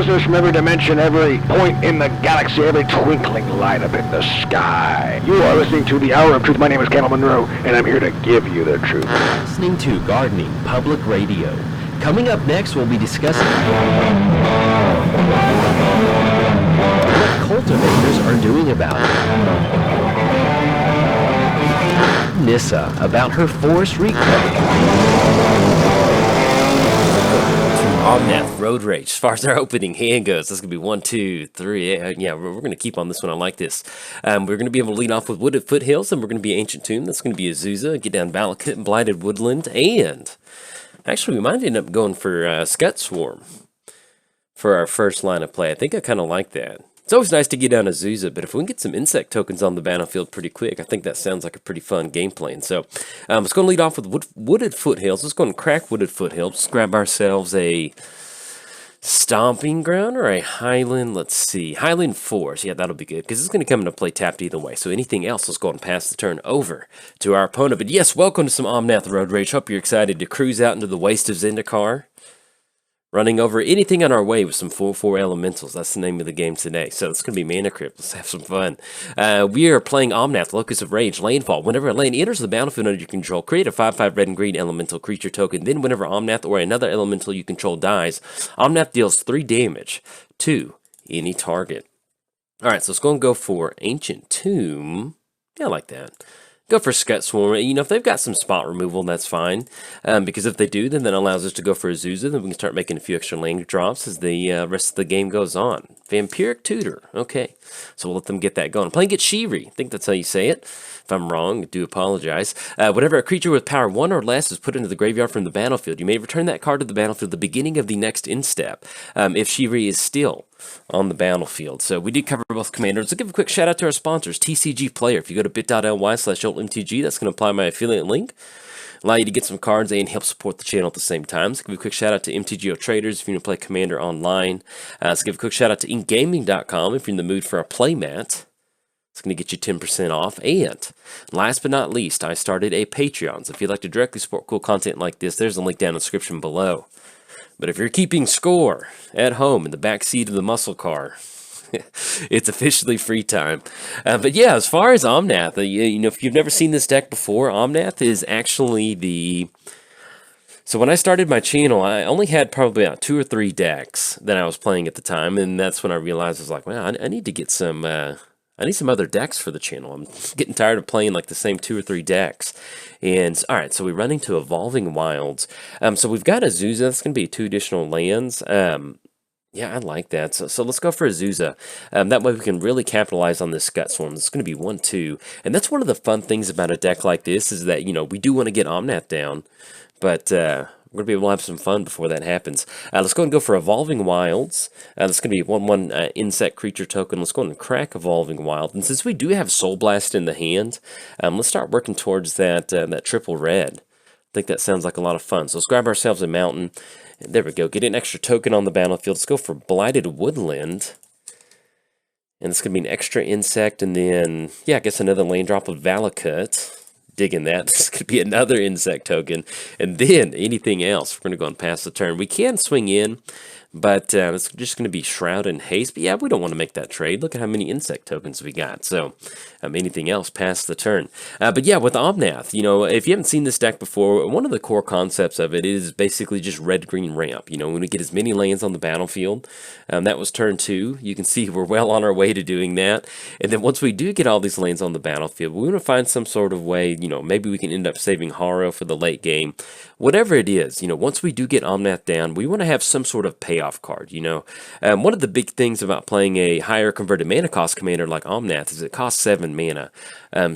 listeners from every dimension, every point in the galaxy, every twinkling light up in the sky. You are listening to The Hour of Truth. My name is Monroe, and I'm here to give you the truth. Listening to Gardening Public Radio. Coming up next, we'll be discussing what cultivators are doing about it. Nissa about her forest reclaim. Omnath Road Rage. As far as our opening hand goes, this is going to be 1, 2, 3. Yeah, we're going to keep on this one. I like this. We're going to be able to lead off with Wooded Foothills, and we're going to be Ancient Tomb. That's going to be Azusa, get down Valakut and Blighted Woodland, and actually we might end up going for Scut Swarm for our first line of play. I think I kind of like that. It's always nice to get down Azusa, but if we can get some insect tokens on the battlefield pretty quick, I think that sounds like a pretty fun game plan. So let's go and lead off with Wooded Foothills. Let's go and crack Wooded Foothills. Let's grab ourselves a Stomping Ground or a Highland. Let's see. Highland Forest. Yeah, that'll be good because it's going to come into play tapped either way. So anything else, let's go and pass the turn over to our opponent. But yes, welcome to some Omnath Road Rage. Hope you're excited to cruise out into the waste of Zendikar. Running over anything on our way with some 4/4 elementals. That's the name of the game today. So it's going to be Mana Crypt. Let's have some fun. We are playing Omnath, Locus of Rage, Landfall. Whenever a land enters the battlefield under your control, create a 5/5 red and green elemental creature token. Then whenever Omnath or another elemental you control dies, Omnath deals 3 damage to any target. Alright, so let's go and go for Ancient Tomb. Yeah, I like that. Go for Scut Swarm. You know, if they've got some spot removal, that's fine. Because if they do, then that allows us to go for Azusa. Then we can start making a few extra land drops as the rest of the game goes on. Vampiric Tutor. Okay. So we'll let them get that going. Playing Get Shirei. I think that's how you say it. If I'm wrong, I do apologize. Whenever a creature with power 1 or less is put into the graveyard from the battlefield, you may return that card to the battlefield at the beginning of the next end step. If Shirei is still on the battlefield. So we did cover both commanders. Let's give a quick shout out to our sponsors, TCG Player. If you go to bit.ly/JoltMTG, that's going to apply my affiliate link. Allow you to get some cards and help support the channel at the same time. Let's give a quick shout out to MTGOTraders if you want to play Commander online. Let's give a quick shout out to InkGaming.com if you're in the mood for a playmat. It's going to get you 10% off. And last but not least, I started a Patreon. So if you'd like to directly support cool content like this, there's a link down in the description below. But if you're keeping score at home in the back seat of the muscle car, it's officially free time. But yeah, as far as Omnath, you know, if you've never seen this deck before, Omnath is actually the... So when I started my channel, I only had probably about 2 or 3 decks that I was playing at the time, and that's when I realized I was like, well, I need to get some... I need some other decks for the channel. I'm getting tired of playing like the same 2 or 3 decks. And, alright, so we're running to Evolving Wilds. So we've got Azusa. That's going to be 2 additional lands. Yeah, I like that. So let's go for Azusa. That way we can really capitalize on this Scut Swarm. It's going to be 1/2. And that's one of the fun things about a deck like this is that, you know, we do want to get Omnath down. But, we're going to be able to have some fun before that happens. Let's go and go for Evolving Wilds. That's going to be 1/1 insect creature token. Let's go and crack Evolving Wild. And since we do have Soul Blast in the hand, let's start working towards that triple red. I think that sounds like a lot of fun. So let's grab ourselves a mountain. There we go. Get an extra token on the battlefield. Let's go for Blighted Woodland. And it's going to be an extra insect. And then, yeah, I guess another land drop of Valakut. Digging that. This is going to be another insect token. And then anything else, we're going to go and pass the turn. We can swing in, but it's just going to be Shroud and Haste. But yeah, we don't want to make that trade. Look at how many insect tokens we got. So anything else, pass the turn. But yeah, with Omnath, you know, if you haven't seen this deck before, one of the core concepts of it is basically just red-green ramp. You know, when we get as many lands on the battlefield, that was turn 2. You can see we're well on our way to doing that. And then once we do get all these lands on the battlefield, we want to find some sort of way, you know, maybe we can end up saving Haro for the late game. Whatever it is, you know, once we do get Omnath down, we want to have some sort of payoff card, you know. One of the big things about playing a higher converted mana cost commander like Omnath is it costs 7 mana.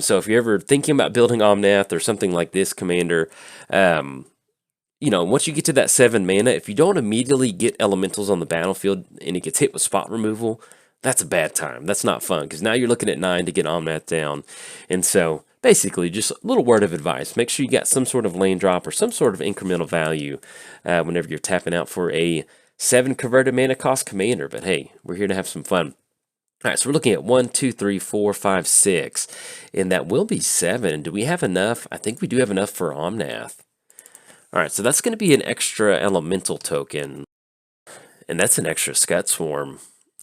So if you're ever thinking about building Omnath or something like this commander, you know, once you get to that 7 mana, if you don't immediately get elementals on the battlefield and it gets hit with spot removal, that's a bad time. That's not fun, because now you're looking at 9 to get Omnath down. And so, basically, just a little word of advice. Make sure you got some sort of lane drop or some sort of incremental value whenever you're tapping out for a 7 converted mana cost commander. But hey, we're here to have some fun. All right, so we're looking at 1, 2, 3, 4, 5, 6, and that will be 7. Do we have enough? I think we do have enough for Omnath. All right, so that's going to be an extra elemental token. And that's an extra Scut Swarm.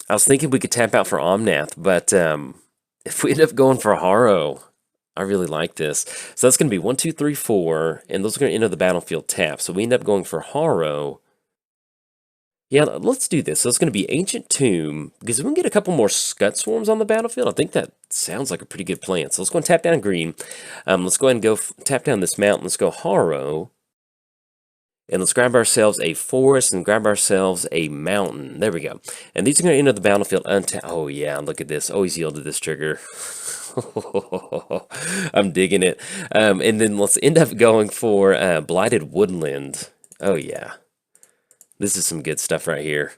I was thinking we could tap out for Omnath, but if we end up going for Haro, I really like this. So that's going to be 1, 2, 3, 4, and those are going to enter the battlefield tap. So we end up going for Haro. Yeah, let's do this. So it's going to be Ancient Tomb, because if we can get a couple more Scut Swarms on the battlefield, I think that sounds like a pretty good plan. So let's go and tap down green. Let's go ahead and go tap down this mountain. Let's go Haro. And let's grab ourselves a forest and grab ourselves a mountain. There we go. And these are going to enter the battlefield untapped. Oh, yeah, look at this. Always yield to this trigger. I'm digging it. And then let's end up going for Blighted Woodland. Oh, yeah. This is some good stuff right here.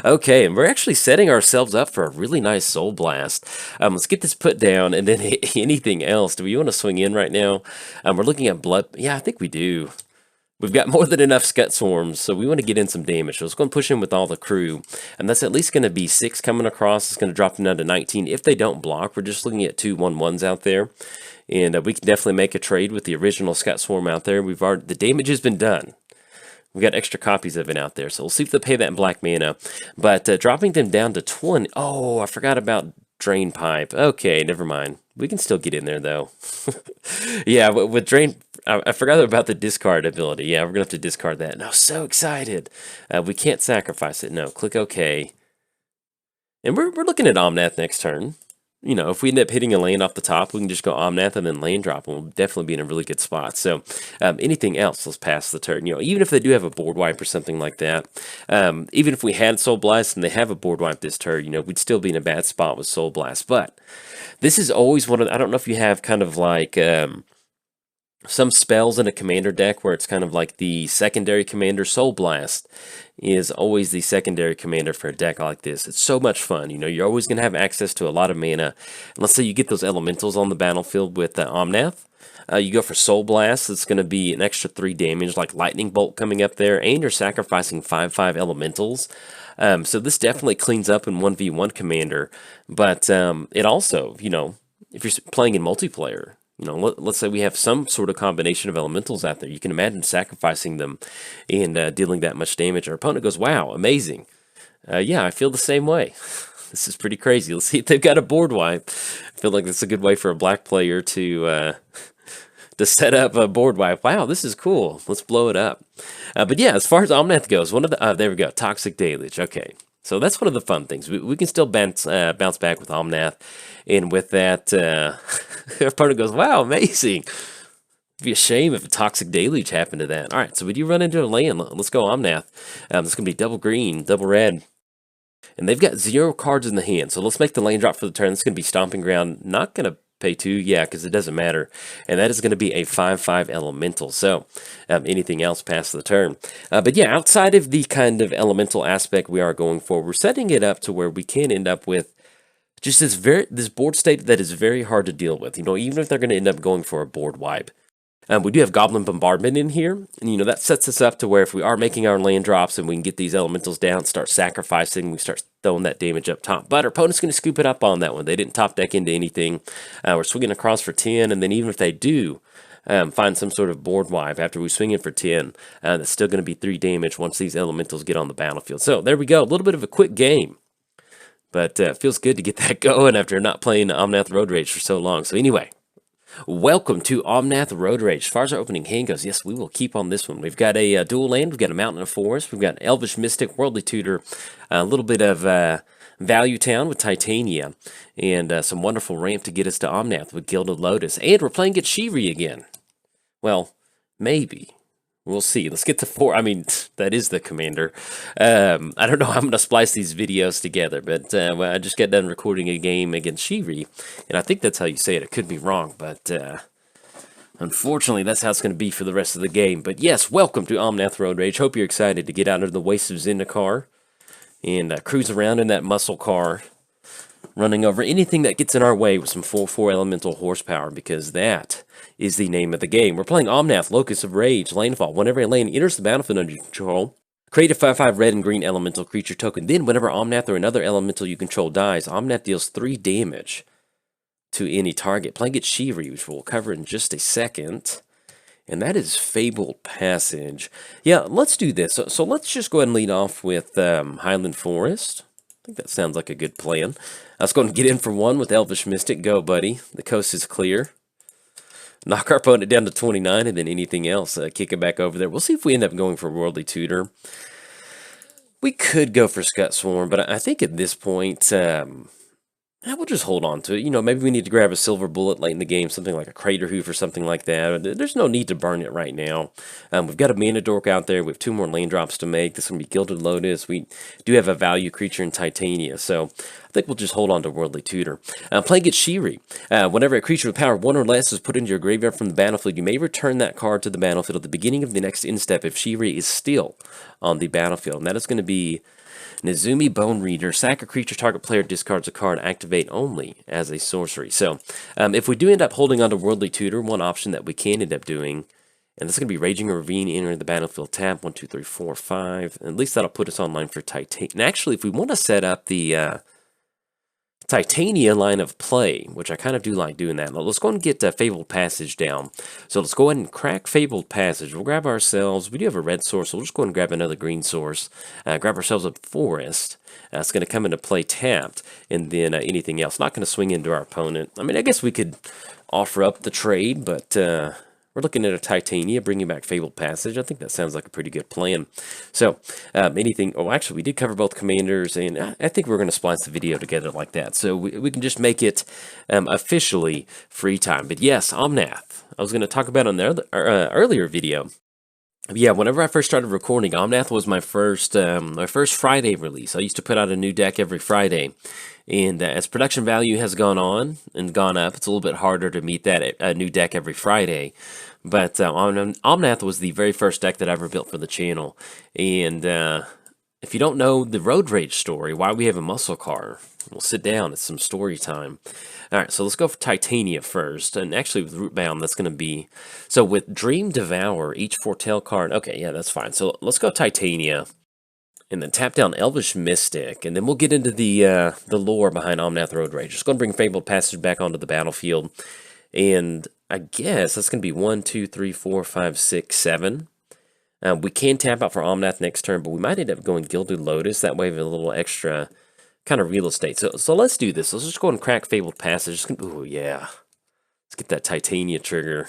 Okay, and we're actually setting ourselves up for a really nice Soul Blast. Let's get this put down, and then anything else. Do we want to swing in right now? We're looking at blood. Yeah, I think we do. We've got more than enough Scut Swarms, so we want to get in some damage. So let's go and push in with all the crew. And that's at least going to be 6 coming across. It's going to drop them down to 19. If they don't block, we're just looking at 2 1/1s out there. And we can definitely make a trade with the original Scut Swarm out there. The damage has been done. We've got extra copies of it out there, so we'll see if they pay that in black mana. But dropping them down to 20... Oh, I forgot about Drain Pipe. Okay, never mind. We can still get in there, though. Yeah, with Drain... I forgot about the discard ability. Yeah, we're going to have to discard that. And I was so excited. We can't sacrifice it. No, click OK. And we're looking at Omnath next turn. You know, if we end up hitting a land off the top, we can just go Omnath and then land drop, and we'll definitely be in a really good spot. So, anything else, let's pass the turn. You know, even if they do have a board wipe or something like that, even if we had Soul Blast and they have a board wipe this turn, you know, we'd still be in a bad spot with Soul Blast. But this is always one of, I don't know if you have kind of like some spells in a commander deck where it's kind of like the secondary commander. Soul Blast is always the secondary commander for a deck like this. It's so much fun. You know, you're always going to have access to a lot of mana. And let's say you get those elementals on the battlefield with Omnath. You go for Soul Blast. It's going to be an extra 3 damage, like Lightning Bolt coming up there, and you're sacrificing 5/5 elementals. So this definitely cleans up in 1v1 commander. But it also, you know, if you're playing in multiplayer, you know, let's say we have some sort of combination of elementals out there. You can imagine sacrificing them and dealing that much damage. Our opponent goes, wow, amazing. Yeah, I feel the same way. This is pretty crazy. Let's see if they've got a board wipe. I feel like that's a good way for a black player to set up a board wipe. Wow, this is cool. Let's blow it up. But yeah, as far as Omnath goes, one of the... there we go, Toxic Deluge. Okay. So that's one of the fun things. We can still bounce back with Omnath. And with that, our opponent goes, wow, amazing. It'd be a shame if a Toxic Deluge happened to that. All right, so we do run into a land. Let's go Omnath. This is going to be double green, double red. And they've got 0 cards in the hand. So let's make the land drop for the turn. This is going to be Stomping Ground. Not going to pay 2, yeah, because it doesn't matter. And that is going to be a 5/5 elemental. So anything else past the turn. But yeah, outside of the kind of elemental aspect we are going for, we're setting it up to where we can end up with just this board state that is very hard to deal with. You know, even if they're going to end up going for a board wipe. We do have Goblin Bombardment in here, and you know that sets us up to where if we are making our land drops and we can get these elementals down, start sacrificing, we start throwing that damage up top. But our opponent's going to scoop it up on that one. They didn't top deck into anything. We're swinging across for 10, and then even if they do find some sort of board wipe after we swing in for 10, that's still going to be 3 damage once these elementals get on the battlefield. So there we go, a little bit of a quick game. But it feels good to get that going after not playing Omnath Road Rage for so long. So anyway, welcome to Omnath Road Rage. As far as our opening hand goes, yes, we will keep on this one. We've got a dual land, we've got a mountain and a forest, we've got Elvish Mystic, Worldly Tutor, a little bit of Value Town with Titania, and some wonderful ramp to get us to Omnath with Gilded Lotus. And we're playing against Shirei again. Well, maybe. We'll see. Let's get to 4. I mean, that is the commander. I don't know how I'm going to splice these videos together, but well, I just got done recording a game against Shirei, and I think that's how you say it. It could be wrong, but unfortunately, that's how it's going to be for the rest of the game. But yes, welcome to Omnath Road Rage. Hope you're excited to get out into the wastes of Zendikar and cruise around in that muscle car, running over anything that gets in our way with some 4/4 elemental horsepower, because that is the name of the game. We're playing Omnath, Locus of Rage, Landfall. Whenever a land enters the battlefield under your control, create a 5/5 red and green elemental creature token. Then whenever Omnath or another elemental you control dies, Omnath deals 3 damage to any target. Playing against Shirei, which we'll cover in just a second. And that is Fabled Passage. Yeah, let's do this. So let's just go ahead and lead off with Highland Forest. I think that sounds like a good plan. Let's go and get in for one with Elvish Mystic. Go, buddy. The coast is clear. Knock our opponent down to 29, and then anything else, kick it back over there. We'll see if we end up going for Worldly Tutor. We could go for Scut Swarm, but I think at this point, we'll just hold on to it. You know, maybe we need to grab a Silver Bullet late in the game, something like a Crater Hoof or something like that. There's no need to burn it right now. We've got a Mana Dork out there. We have 2 more land drops to make. This is going to be Gilded Lotus. We do have a value creature in Titania, so I think we'll just hold on to Worldly Tutor. Playing at Shirei. Whenever a creature with power 1 or less is put into your graveyard from the battlefield, you may return that card to the battlefield at the beginning of the next end step if Shirei is still on the battlefield. And that is going to be Nezumi Bone Reader. Sack a creature, target player discards a card, activate only as a sorcery. So, if we do end up holding on to Worldly Tutor, one option that we can end up doing, and this is going to be Raging Ravine, entering the battlefield tap, 1, 2, 3, 4, 5. At least that'll put us online for Titania. And actually, if we want to set up the Titania line of play, which I kind of do like doing that. Let's go and get Fabled Passage down. So let's go ahead and crack Fabled Passage. We'll grab ourselves, we do have a red source, so we'll just go ahead and grab another green source. Grab ourselves a forest. It's going to come into play tapped, and then anything else. Not going to swing into our opponent. I mean, I guess we could offer up the trade, but we're looking at a Titania, bringing back Fabled Passage. I think that sounds like a pretty good plan. So, anything... Oh, actually, we did cover both commanders, and I think we're going to splice the video together like that. So, we can just make it officially free time. But yes, Omnath. I was going to talk about on the earlier video. Yeah, whenever I first started recording, Omnath was my first Friday release. I used to put out a new deck every Friday. And as production value has gone on and gone up, it's a little bit harder to meet that new deck every Friday. But Omnath was the very first deck that I ever built for the channel. And if you don't know the Road Rage story, why we have a muscle car, we'll sit down. It's some story time. All right, so let's go for Titania first. And actually with Rootbound, that's going to be... So with Dream Devour, each Foretell card... Okay, yeah, that's fine. So let's go Titania. And then tap down Elvish Mystic, and then we'll get into the lore behind Omnath Road Rage. Just going to bring Fabled Passage back onto the battlefield, and I guess that's going to be 1, 2, 3, 4, 5, 6, 7. We can tap out for Omnath next turn, but we might end up going Gilded Lotus. That way we have a little extra kind of real estate. So let's do this. Let's just go and crack Fabled Passage. Ooh, yeah. Let's get that Titania trigger.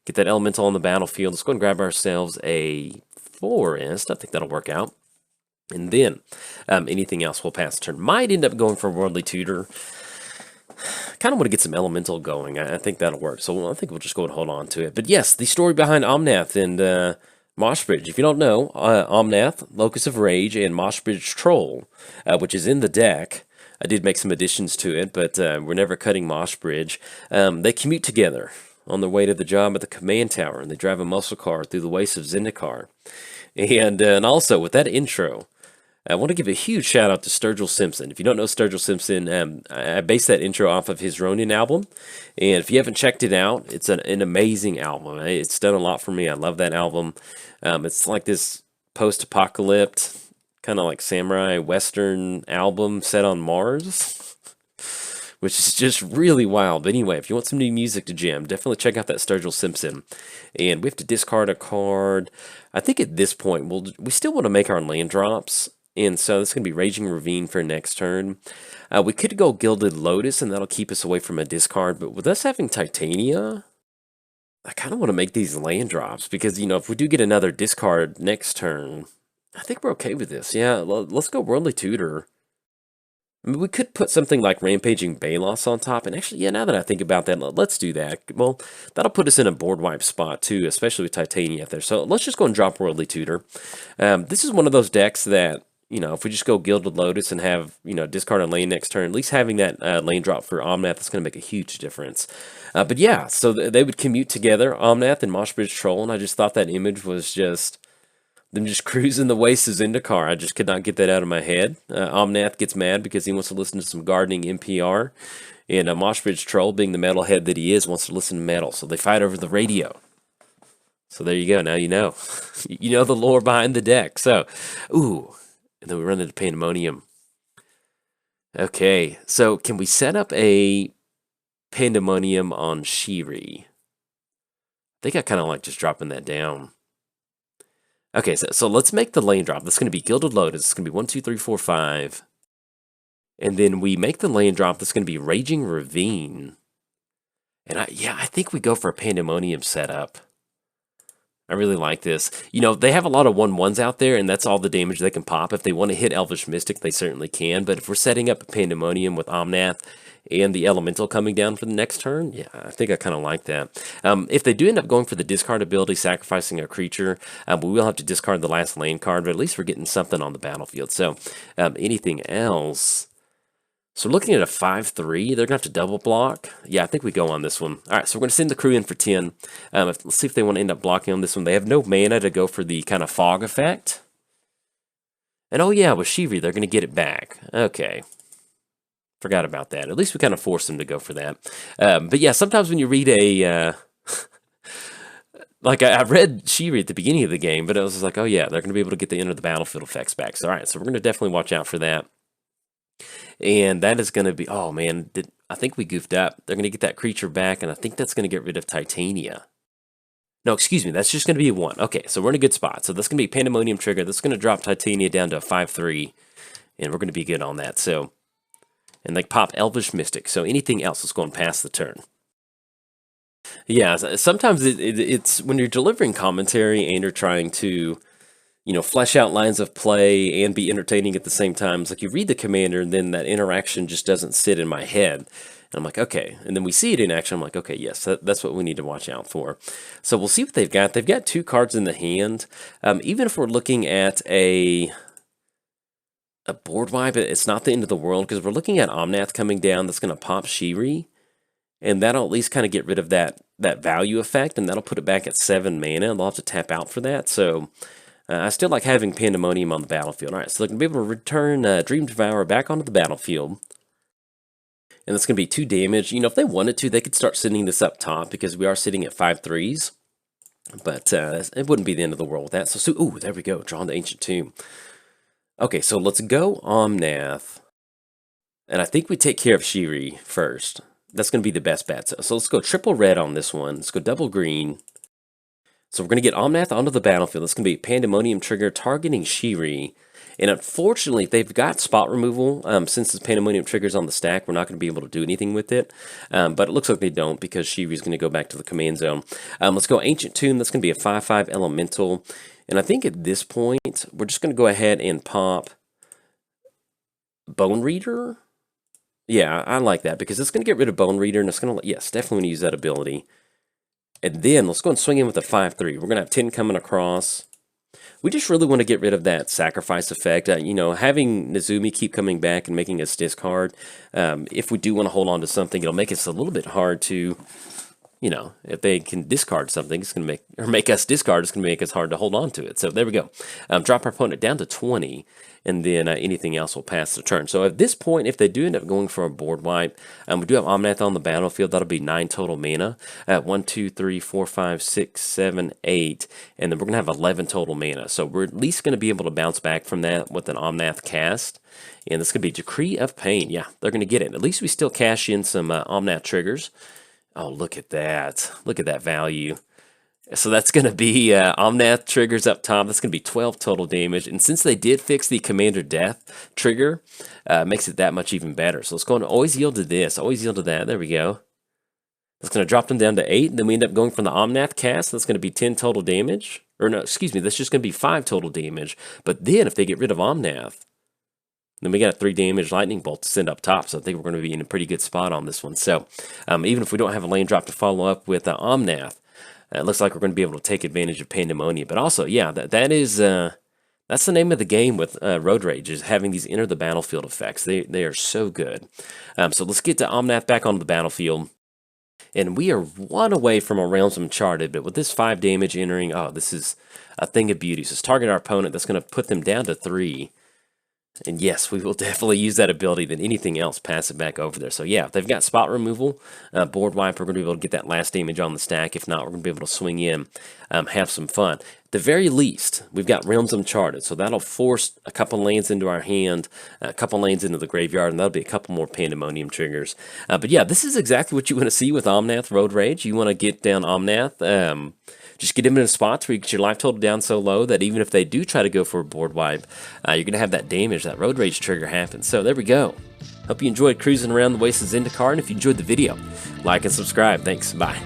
Get that Elemental on the battlefield. Let's go and grab ourselves a Forest. I think that'll work out. And then, anything else we'll pass turn. Might end up going for Worldly Tutor. Kind of want to get some Elemental going. I think that'll work. So I think we'll just go and hold on to it. But yes, the story behind Omnath and Moshbridge. If you don't know, Omnath, Locus of Rage, and Moshbridge Troll, which is in the deck. I did make some additions to it, but we're never cutting Moshbridge. They commute together on their way to the job at the command tower, and they drive a muscle car through the wastes of Zendikar. And also, with that intro, I want to give a huge shout out to Sturgill Simpson. If you don't know Sturgill Simpson, I based that intro off of his Ronin album. And if you haven't checked it out, it's an amazing album. It's done a lot for me. I love that album. It's like this post-apocalypse, kind of like samurai western album set on Mars, which is just really wild. But anyway, if you want some new music to jam, definitely check out that Sturgill Simpson. And we have to discard a card. I think at this point, we still want to make our land drops. And so this is going to be Raging Ravine for next turn. We could go Gilded Lotus, and that'll keep us away from a discard. But with us having Titania, I kind of want to make these land drops. Because, you know, if we do get another discard next turn, I think we're okay with this. Yeah, let's go Worldly Tutor. I mean, we could put something like Rampaging Balos on top. And actually, yeah, now that I think about that, let's do that. Well, that'll put us in a board wipe spot, too, especially with Titania up there. So let's just go and drop Worldly Tutor. This is one of those decks that... You know, if we just go Gilded Lotus and have, you know, discard a lane next turn, at least having that lane drop for Omnath is going to make a huge difference. But yeah, so they would commute together, Omnath and Moshbridge Troll, and I just thought that image was just them just cruising the wastes of Zendikar. I just could not get that out of my head. Omnath gets mad because he wants to listen to some gardening NPR, and Moshbridge Troll, being the metalhead that he is, wants to listen to metal, so they fight over the radio. So there you go, now you know. You know the lore behind the deck. So, ooh. And then we run into Pandemonium. Okay, so can we set up a Pandemonium on Shirei? I think I kind of like just dropping that down. Okay, so let's make the land drop. That's going to be Gilded Lotus. It's going to be 1, 2, 3, 4, 5. And then we make the land drop. That's going to be Raging Ravine. And I think we go for a Pandemonium setup. I really like this. You know, they have a lot of 1/1s out there, and that's all the damage they can pop. If they want to hit Elvish Mystic, they certainly can. But if we're setting up a Pandemonium with Omnath and the Elemental coming down for the next turn, yeah, I think I kind of like that. If they do end up going for the discard ability, sacrificing a creature, we will have to discard the last lane card, but at least we're getting something on the battlefield. So anything else? So we're looking at a 5/3. They're going to have to double block. Yeah, I think we go on this one. All right, so we're going to send the crew in for 10. Let's see if they want to end up blocking on this one. They have no mana to go for the kind of fog effect. And oh yeah, with Shirei, they're going to get it back. Okay. Forgot about that. At least we kind of forced them to go for that. But yeah, sometimes when you read a... like I read Shirei at the beginning of the game, but I was just like, oh yeah, they're going to be able to get the enter the battlefield effects back. So all right, so we're going to definitely watch out for that. And that is going to be, oh man, I think we goofed up. They're going to get that creature back, and I think that's going to get rid of Titania. No, excuse me, that's just going to be a 1. Okay, so we're in a good spot. So that's going to be Pandemonium trigger. That's going to drop Titania down to a 5/3, and we're going to be good on that. So, and they pop Elvish Mystic. So anything else is going past the turn. Yeah, sometimes it's when you're delivering commentary and you're trying to, you know, flesh out lines of play and be entertaining at the same time. It's like you read the commander and then that interaction just doesn't sit in my head. And I'm like, okay. And then we see it in action. I'm like, okay, yes, that's what we need to watch out for. So we'll see what they've got. They've got 2 cards in the hand. Even if we're looking at a board wipe, it's not the end of the world because we're looking at Omnath coming down that's going to pop Shirei. And that'll at least kind of get rid of that value effect, and that'll put it back at 7 mana. And they'll have to tap out for that. So... I still like having Pandemonium on the battlefield. All right, so they're going to be able to return Dream Devourer back onto the battlefield. And that's going to be 2 damage. You know, if they wanted to, they could start sending this up top because we are sitting at 5/3s. But it wouldn't be the end of the world with that. So ooh, there we go. Drawing the Ancient Tomb. Okay, so let's go Omnath. And I think we take care of Shirei first. That's going to be the best bet. So let's go triple red on this one. Let's go double green. So we're going to get Omnath onto the battlefield. It's going to be a Pandemonium trigger targeting Shirei. And unfortunately, they've got spot removal. Since the Pandemonium trigger's on the stack, we're not going to be able to do anything with it. But it looks like they don't because Shirei's going to go back to the command zone. Let's go Ancient Tomb. That's going to be a 5/5 Elemental. And I think at this point, we're just going to go ahead and pop Bone Reader. Yeah, I like that because it's going to get rid of Bone Reader. And it's going to, yes, definitely want to use that ability. And then let's go and swing in with a 5/3. We're going to have 10 coming across. We just really want to get rid of that sacrifice effect. You know, having Nezumi keep coming back and making us discard, if we do want to hold on to something, it'll make us a little bit hard to, you know, if they can discard something, it's going to make us discard, it's going to make us hard to hold on to it. So there we go. Drop our opponent down to 20, and then anything else will pass the turn. So at this point, if they do end up going for a board wipe, we do have Omnath on the battlefield. That'll be 9 total mana. 1, 2, 3, 4, 5, 6, 7, 8, and then we're going to have 11 total mana. So we're at least going to be able to bounce back from that with an Omnath cast. And this could be Decree of Pain. Yeah, they're going to get it. At least we still cash in some Omnath triggers. Oh, look at that. Look at that value. So that's going to be Omnath triggers up top. That's going to be 12 total damage. And since they did fix the Commander Death trigger, makes it that much even better. So let's go and always yield to this. Always yield to that. There we go. That's going to drop them down to 8. And then we end up going from the Omnath cast. That's going to be 10 total damage. Or no, excuse me. That's just going to be 5 total damage. But then if they get rid of Omnath, then we got a 3 damage lightning bolt to send up top, so I think we're going to be in a pretty good spot on this one. So even if we don't have a lane drop to follow up with Omnath, it looks like we're going to be able to take advantage of Pandemonium. But also, yeah, that is that's the name of the game with Road Rage, is having these enter the battlefield effects. They are so good. So let's get to Omnath back onto the battlefield. And we are 1 away from a Realms Uncharted, but with this 5 damage entering, oh, this is a thing of beauty. So let's target our opponent. That's going to put them down to 3. And yes, we will definitely use that ability than anything else, pass it back over there. So yeah, if they've got spot removal, board wipe, we're going to be able to get that last damage on the stack. If not, we're going to be able to swing in, have some fun. At the very least, we've got Realms Uncharted, so that'll force a couple lands into our hand, a couple lands into the graveyard, and that'll be a couple more Pandemonium triggers. But yeah, this is exactly what you want to see with Omnath Road Rage. You want to get down Omnath, just get him in spots where you get your life total down so low that even if they do try to go for a board wipe, you're going to have that damage, that Road Rage trigger happen. So there we go. Hope you enjoyed cruising around the Wastes of Zendikar, and if you enjoyed the video, like and subscribe. Thanks. Bye.